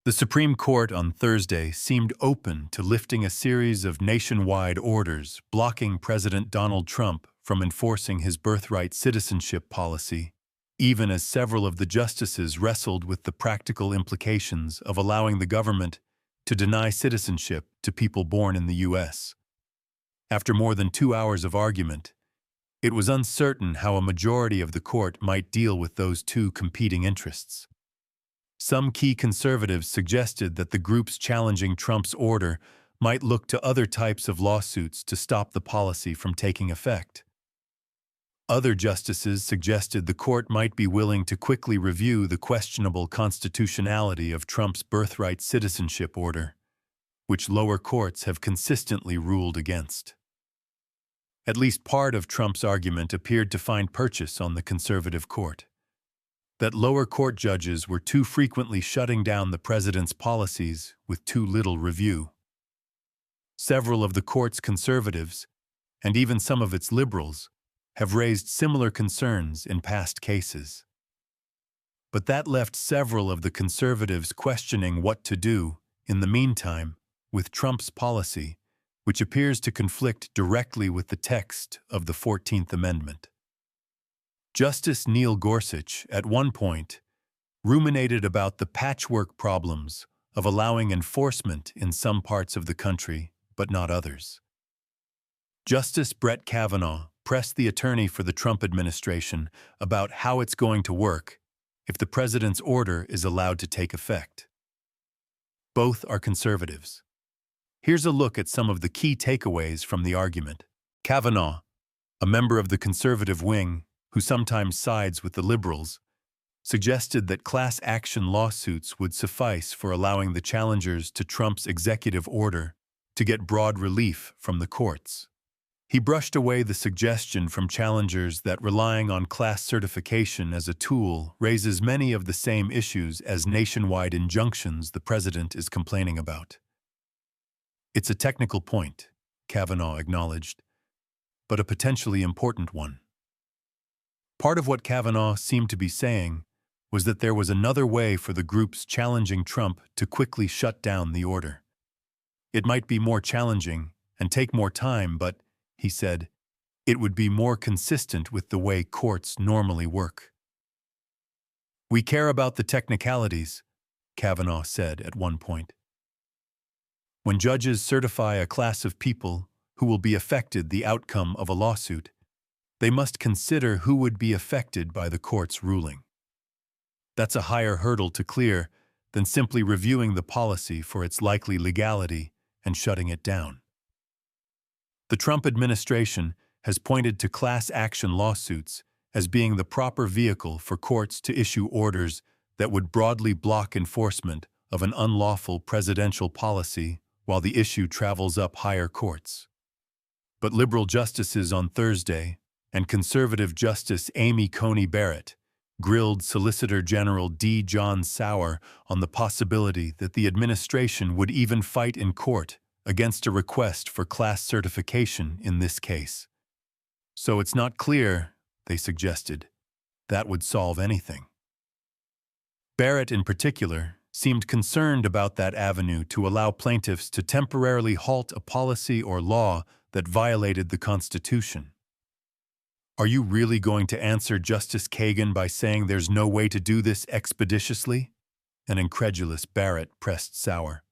The Supreme Court on Thursday seemed open to lifting a series of nationwide orders blocking President Donald Trump from enforcing his birthright citizenship policy, even as several of the justices wrestled with the practical implications of allowing the government to deny citizenship to people born in the U.S. After more than 2 hours of argument, it was uncertain how a majority of the court might deal with those two competing interests. Some key conservatives suggested that the groups challenging Trump's order might look to other types of lawsuits to stop the policy from taking effect. Other justices suggested the court might be willing to quickly review the questionable constitutionality of Trump's birthright citizenship order, which lower courts have consistently ruled against. At least part of Trump's argument appeared to find purchase on the conservative court: that lower court judges were too frequently shutting down the president's policies with too little review. Several of the court's conservatives, and even some of its liberals, have raised similar concerns in past cases. But that left several of the conservatives questioning what to do, in the meantime, with Trump's policy, which appears to conflict directly with the text of the 14th Amendment. Justice Neil Gorsuch, at one point, ruminated about the patchwork problems of allowing enforcement in some parts of the country, but not others. Justice Brett Kavanaugh pressed the attorney for the Trump administration about how it's going to work if the president's order is allowed to take effect. Both are conservatives. Here's a look at some of the key takeaways from the argument. Kavanaugh, a member of the conservative wing, who sometimes sides with the liberals, suggested that class action lawsuits would suffice for allowing the challengers to Trump's executive order to get broad relief from the courts. He brushed away the suggestion from challengers that relying on class certification as a tool raises many of the same issues as nationwide injunctions the president is complaining about. It's a technical point, Kavanaugh acknowledged, but a potentially important one. Part of what Kavanaugh seemed to be saying was that there was another way for the groups challenging Trump to quickly shut down the order. It might be more challenging and take more time, but, he said, it would be more consistent with the way courts normally work. "We care about the technicalities," Kavanaugh said at one point. "When judges certify a class of people who will be affected the outcome of a lawsuit, they must consider who would be affected by the court's ruling. That's a higher hurdle to clear than simply reviewing the policy for its likely legality and shutting it down." The Trump administration has pointed to class action lawsuits as being the proper vehicle for courts to issue orders that would broadly block enforcement of an unlawful presidential policy while the issue travels up higher courts. But liberal justices on Thursday and conservative Justice Amy Coney Barrett grilled Solicitor General D. John Sauer on the possibility that the administration would even fight in court against a request for class certification in this case. So it's not clear, they suggested, that would solve anything. Barrett, in particular, seemed concerned about that avenue to allow plaintiffs to temporarily halt a policy or law that violated the Constitution. "Are you really going to answer Justice Kagan by saying there's no way to do this expeditiously?" an incredulous Barrett pressed Sauer.